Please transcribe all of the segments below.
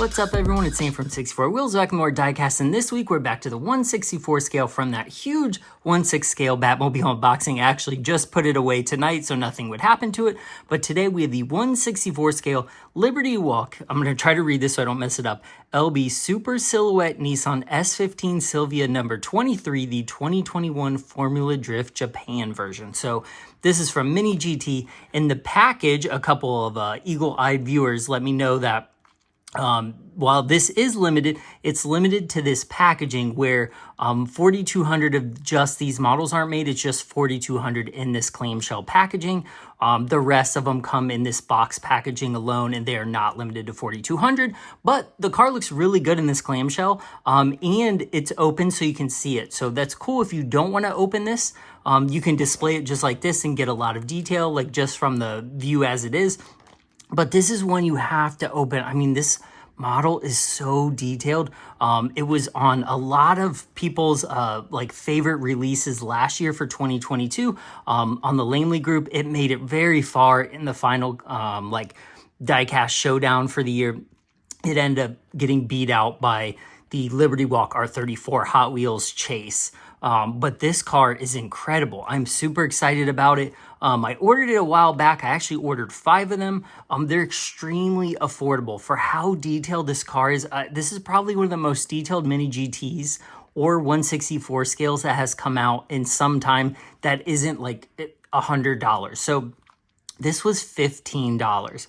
What's up everyone, it's Sam from 64 Wheels back with more diecast, and this week we're back to the 1/64 scale from that huge 1/6 scale Batmobile unboxing. I actually just put it away tonight so nothing would happen to it, but today we have the 1/64 scale Liberty Walk. I'm going to try to read this so I don't mess it up. LB Super Silhouette Nissan S15 Silvia number 23, the 2021 Formula Drift Japan version. So this is from MiniGT. In the package, a couple of eagle-eyed viewers let me know that while this is limited, it's limited to this packaging where 4,200 of just these models aren't made. It's just 4,200 in this clamshell packaging. The rest of them come in this box packaging alone, and they are not limited to 4,200. But the car looks really good in this clamshell, and it's open so you can see it. So that's cool. If you don't want to open this, you can display it just like this and get a lot of detail, like just from the view as it is. But this is one you have to open. I mean, this model is so detailed. It was on a lot of people's like favorite releases last year for 2022 on the Langley group. It made it very far in the final like diecast showdown for the year. It ended up getting beat out by the Liberty Walk R34 Hot Wheels Chase. But this car is incredible. I'm super excited about it. I ordered it a while back. I actually ordered 5 of them. They're extremely affordable for how detailed this car is. This is probably one of the most detailed Mini GTs or 1/64 scales that has come out in some time that isn't like $100. So this was $15.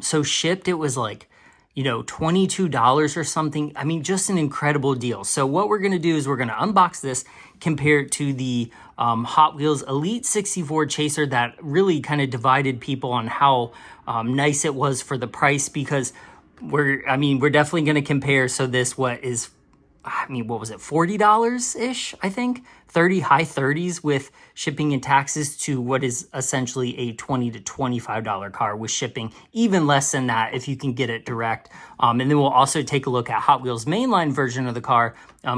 So shipped, it was like, you know, $22 or something. I mean, just an incredible deal. So what we're going to do is we're going to unbox this, compare it to the Hot Wheels Elite 64 Chaser that really kind of divided people on how nice it was for the price, because we're definitely going to compare. So this, what was it, $40-ish, I think? High 30s with shipping and taxes, to what is essentially a $20 to $25 car with shipping, even less than that if you can get it direct. And then we'll also take a look at Hot Wheels mainline version of the car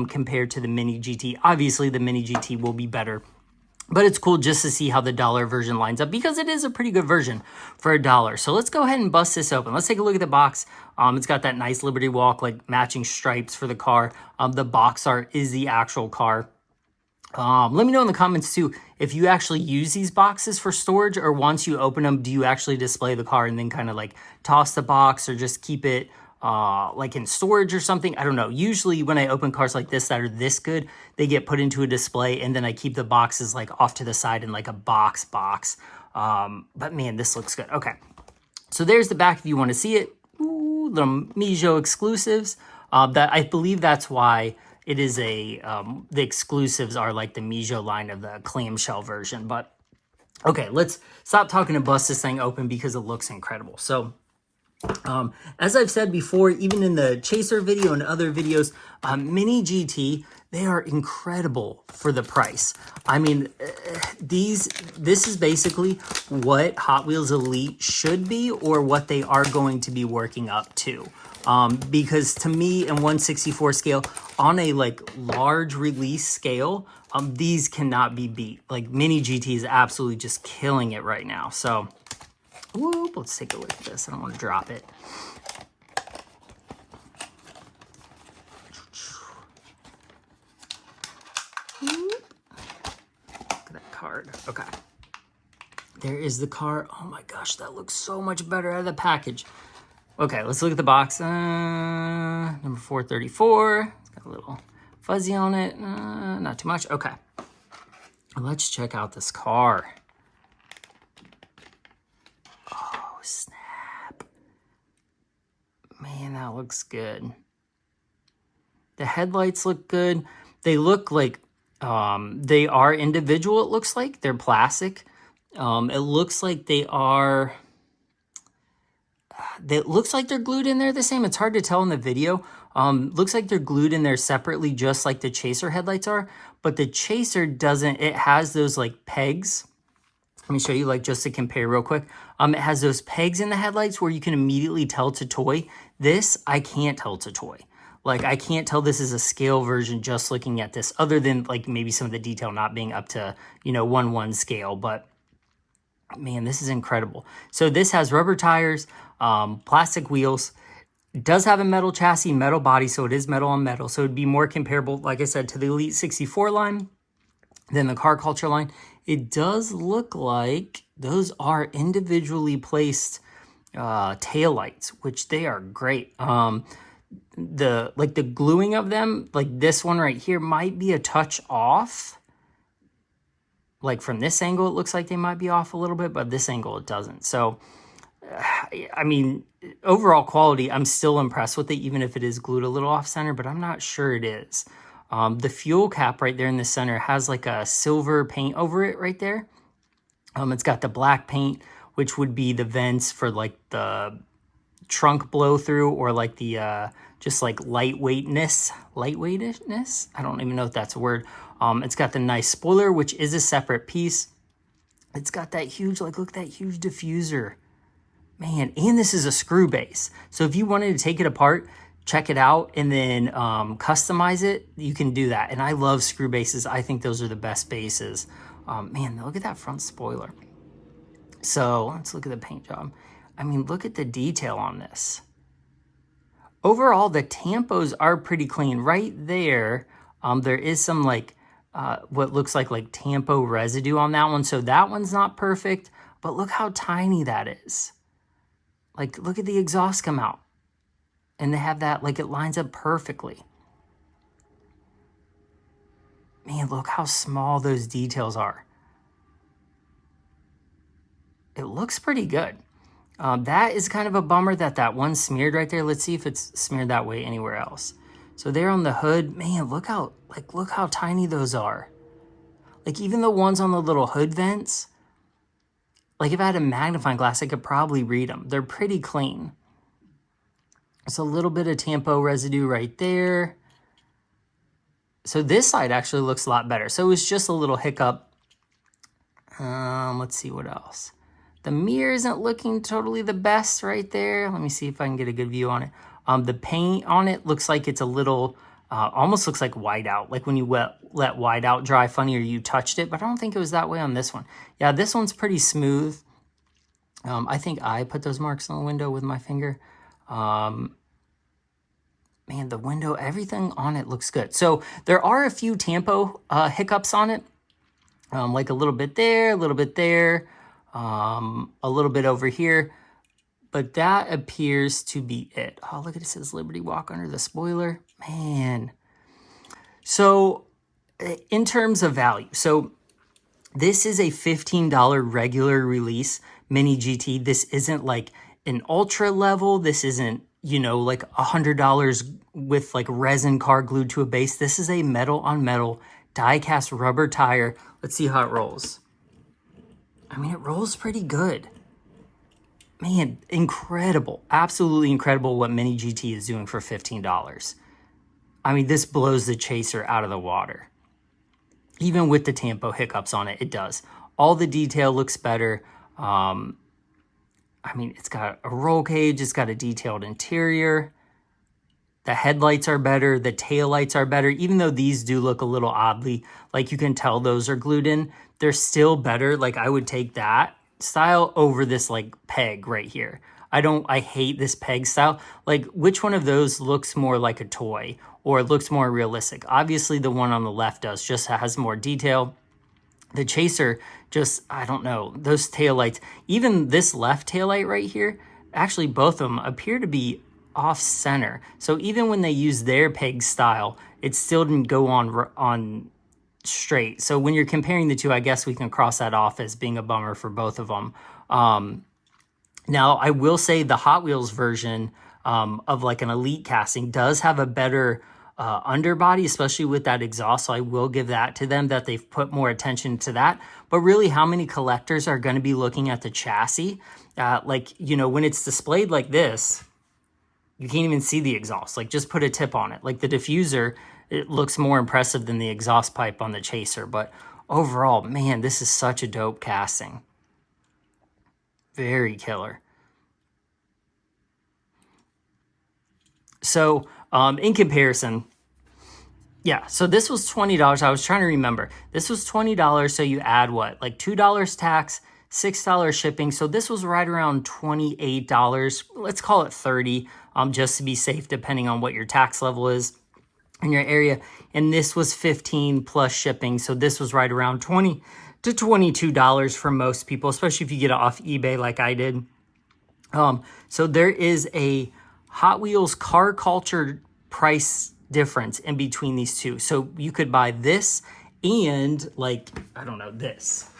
compared to the Mini GT. Obviously, the Mini GT will be better, but it's cool just to see how the dollar version lines up, because it is a pretty good version for $1. So let's go ahead and bust this open. Let's take a look at the box. It's got that nice Liberty Walk, like matching stripes for the car. The box art is the actual car. Let me know in the comments too, if you actually use these boxes for storage, or once you open them, do you actually display the car and then kind of like toss the box, or just keep it like in storage or something? I don't know. Usually when I open cars like this that are this good, they get put into a display, and then I keep the boxes like off to the side in like a box. But man, this looks good. Okay, so there's the back if you want to see it. Ooh, little Mijo exclusives. That I believe that's why it is the exclusives are like the Mijo line of the clamshell version. But okay, let's stop talking and bust this thing open because it looks incredible. So as I've said before, even in the Chaser video and other videos, Mini GT, they are incredible for the price. I mean, this is basically what Hot Wheels Elite should be, or what they are going to be working up to. Because to me, in 1/64 scale, on a like large release scale, these cannot be beat. Like Mini GT is absolutely just killing it right now. So whoop, let's take a look at this. I don't want to drop it. Look at that card. Okay. There is the card. Oh my gosh, that looks so much better out of the package. Okay, let's look at the box. Number 434. It's got a little fuzzy on it. Not too much. Okay. Let's check out this car. Oh, snap. Man, that looks good. The headlights look good. They look like they are individual, it looks like. They're plastic. It looks like they are... It looks like they're glued in there the same. It's hard to tell in the video. Looks like they're glued in there separately, just like the Chaser headlights are. But the Chaser doesn't. It has those like pegs. Let me show you, like, just to compare real quick. It has those pegs in the headlights where you can immediately tell to toy. This, I can't tell to toy. Like, I can't tell this is a scale version just looking at this, other than like maybe some of the detail not being up to, you know, 1/1 scale. But man, this is incredible. So this has rubber tires, plastic wheels. It does have a metal chassis, metal body, so it is metal on metal. So it'd be more comparable, like I said, to the Elite 64 line than the Car Culture line. It does look like those are individually placed taillights, which they are great. The gluing of them, like this one right here, might be a touch off. Like from this angle, it looks like they might be off a little bit, but this angle it doesn't. So, I mean, overall quality, I'm still impressed with it, even if it is glued a little off center, but I'm not sure it is. The fuel cap right there in the center has like a silver paint over it right there. It's got the black paint, which would be the vents for like the trunk blow through, or like the just like lightweightness. I don't even know if that's a word. It's got the nice spoiler, which is a separate piece. It's got that huge, like, look at that huge diffuser. Man, and this is a screw base. So if you wanted to take it apart, check it out, and then customize it, you can do that. And I love screw bases. I think those are the best bases. Man, look at that front spoiler. So let's look at the paint job. I mean, look at the detail on this. Overall, the tampos are pretty clean. Right there, there is some like what looks like tampo residue on that one. So that one's not perfect, but look how tiny that is. Like, look at the exhaust come out. And they have that, like, it lines up perfectly. Man, look how small those details are. It looks pretty good. That is kind of a bummer that one's smeared right there. Let's see if it's smeared that way anywhere else. So there on the hood, man, look how tiny those are. Like, even the ones on the little hood vents, like if I had a magnifying glass, I could probably read them. They're pretty clean. It's a little bit of tampo residue right there. So this side actually looks a lot better. So it's just a little hiccup. Let's see what else. The mirror isn't looking totally the best right there. Let me see if I can get a good view on it. The paint on it looks like it's a little, almost looks like whiteout. Like when you let whiteout dry funny or you touched it, but I don't think it was that way on this one. Yeah, this one's pretty smooth. I think I put those marks on the window with my finger. Man, the window, everything on it looks good. So there are a few tampo hiccups on it. Like a little bit there, a little bit there, a little bit over here. But that appears to be it. Oh, look at it, says Liberty Walk under the spoiler. Man. So in terms of value, so this is a $15 regular release MiniGT. This isn't like an ultra level. This isn't, you know, like $100 with like resin car glued to a base. This is a metal on metal die-cast rubber tire. Let's see how it rolls. I mean, it rolls pretty good. Man, incredible. Absolutely incredible what MiniGT is doing for $15. I mean, this blows the Chaser out of the water. Even with the tampo hiccups on it, it does. All the detail looks better. I mean, it's got a roll cage. It's got a detailed interior. The headlights are better. The taillights are better. Even though these do look a little oddly, like you can tell those are glued in, they're still better. Like I would take that style over this like peg right here. I hate this peg style. Like which one of those looks more like a toy or looks more realistic? Obviously the one on the left does, just has more detail. The Chaser just, I don't know, those taillights, even this left taillight right here, actually both of them appear to be off center. So even when they use their peg style, it still didn't go on straight. So when you're comparing the two, I guess we can cross that off as being a bummer for both of them. Now I will say the Hot Wheels version of like an Elite casting does have a better underbody, especially with that exhaust. So I will give that to them, that they've put more attention to that. But really, how many collectors are going to be looking at the chassis? Like, you know, when it's displayed like this, you can't even see the exhaust. Like, just put a tip on it. Like the diffuser, it looks more impressive than the exhaust pipe on the Chaser. But overall, man, this is such a dope casting. Very killer. So in comparison, yeah, so this was $20. I was trying to remember. This was $20, so you add what? Like $2 tax, $6 shipping. So this was right around $28. Let's call it $30, just to be safe, depending on what your tax level is in your area. And this was $15 plus shipping. So this was right around $20 to $22 for most people, especially if you get it off eBay like I did. So there is a Hot Wheels car culture price difference in between these two. So you could buy this and like, I don't know, this.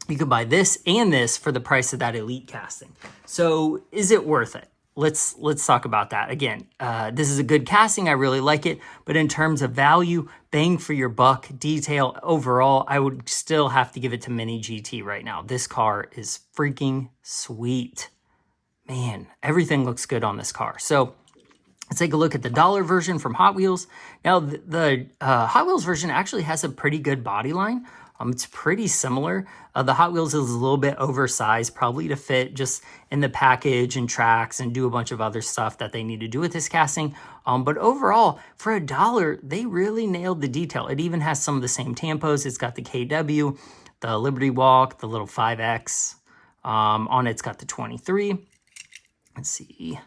You could buy this and this for the price of that Elite casting. So is it worth it? Let's talk about that. Again, this is a good casting. I really like it. But in terms of value, bang for your buck, detail, overall, I would still have to give it to MiniGT right now. This car is freaking sweet. Man, everything looks good on this car. So let's take a look at the dollar version from Hot Wheels. Now, the Hot Wheels version actually has a pretty good body line. It's pretty similar. The Hot Wheels is a little bit oversized, probably to fit just in the package and tracks and do a bunch of other stuff that they need to do with this casting. But overall, for $1, they really nailed the detail. It even has some of the same tampos. It's got the KW, the Liberty Walk, the little 5X. On it's got the 23. Let's see.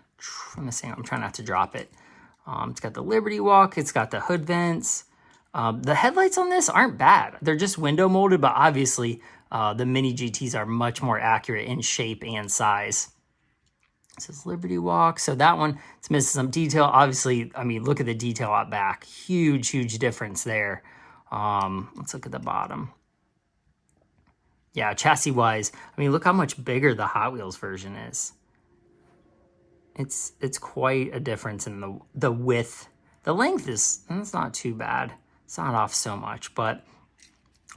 I'm trying not to drop it. It's got the Liberty Walk. It's got the hood vents. The headlights on this aren't bad. They're just window molded, but obviously the MiniGTs are much more accurate in shape and size. It says Liberty Walk. So that one, it's missing some detail. Obviously, I mean, look at the detail out back. Huge, huge difference there. Let's look at the bottom. Yeah, chassis-wise, I mean, look how much bigger the Hot Wheels version is. It's quite a difference in the width. The length it's not too bad. It's not off so much, but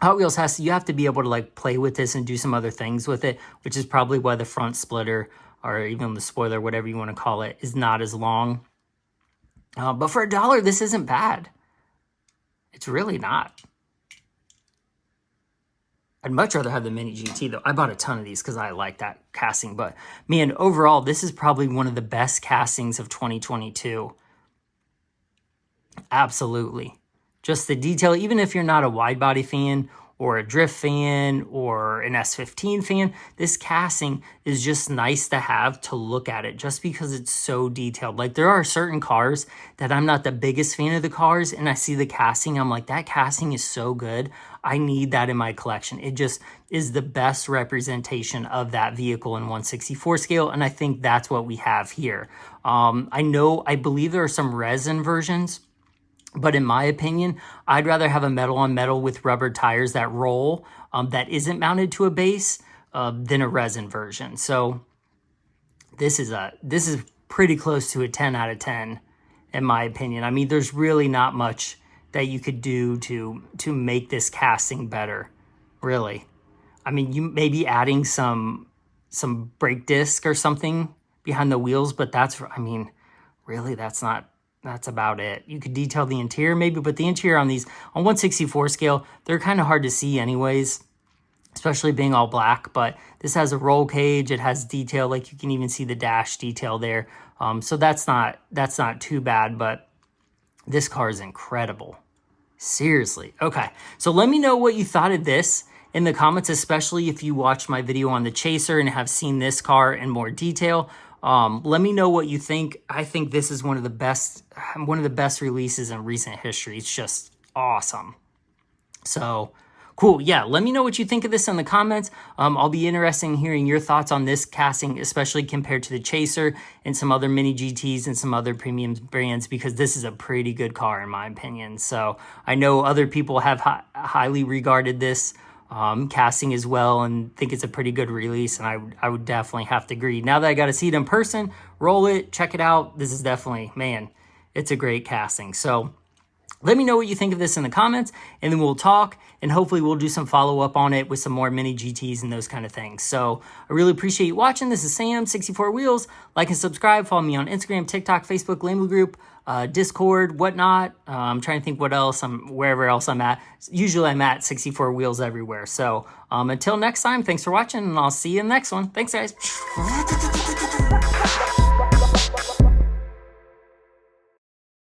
Hot Wheels you have to be able to like play with this and do some other things with it, which is probably why the front splitter or even the spoiler, whatever you want to call it, is not as long. But for $1, this isn't bad. It's really not. I'd much rather have the MiniGT though. I bought a ton of these because I like that casting. But man, overall, this is probably one of the best castings of 2022. Absolutely. Just the detail, even if you're not a wide body fan or a drift fan or an S15 fan, this casting is just nice to have to look at it just because it's so detailed. Like there are certain cars that I'm not the biggest fan of the cars and I see the casting, I'm like, that casting is so good. I need that in my collection. It just is the best representation of that vehicle in 1/64 scale. And I think that's what we have here. I believe there are some resin versions, but in my opinion, I'd rather have a metal on metal with rubber tires that roll that isn't mounted to a base than a resin version. So this is pretty close to a 10 out of 10 in my opinion. I mean, there's really not much that you could do to make this casting better, really. I mean, you may be adding some brake disc or something behind the wheels, but that's about it. You could detail the interior maybe, but the interior on 1/64 scale, they're kind of hard to see anyways, especially being all black. But this has a roll cage. It has detail, like you can even see the dash detail there. So that's not too bad, but this car is incredible. Seriously. Okay, so let me know what you thought of this in the comments, especially if you watched my video on the Chaser and have seen this car in more detail. Let me know what you think. I think this is one of the best releases in recent history. It's just awesome. So cool. Yeah, let me know what you think of this in the comments. I'll be interested in hearing your thoughts on this casting, especially compared to the Chaser and some other MiniGTs and some other premium brands, because this is a pretty good car in my opinion. So I know other people have highly regarded this casting as well and think it's a pretty good release, and I would definitely have to agree. Now that I got to see it in person, roll it, check it out, this is definitely, man, it's a great casting. So let me know what you think of this in the comments, and then we'll talk, and hopefully we'll do some follow-up on it with some more MiniGTs and those kind of things. So I really appreciate you watching. This is Sam, 64 Wheels. Like and subscribe. Follow me on Instagram, TikTok, Facebook, Lamely Group, Discord, whatnot. I'm trying to think what else. Wherever else I'm at. Usually I'm at 64 Wheels everywhere. So until next time, thanks for watching, and I'll see you in the next one. Thanks, guys.